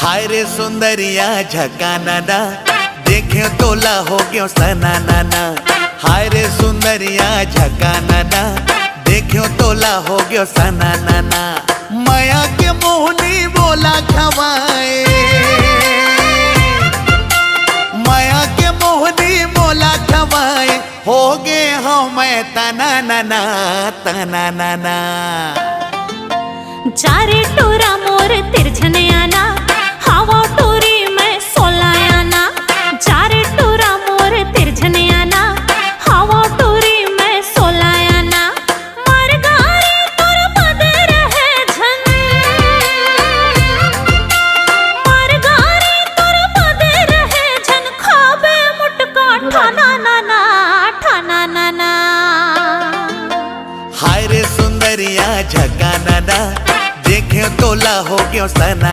हाय रे सुंदरिया झका नाना, देखे तोला हो गयो सना नाना। हाय रे सुंदरिया झका नाना, देखो तोला हो गयो सना नाना। माया के मोहनी बोला खवाए, माया के मोहनी बोला खवाए, हो गे हम तना नाना तना नाना। चारे टोरा मोर तिरछने आना, हवा टोरी में सोलायाना। चारे टोरा मोर तिरछने आना, हवा टोरी में सोलायाना। मरगारी तोर पदे रहे झन, मरगारी तोर पदे रहे झन। खाबे मुटका ठाना नाना ठाना नाना। हाय रे सुंदरिया झका नाना, देखे तोला हो गयो सना।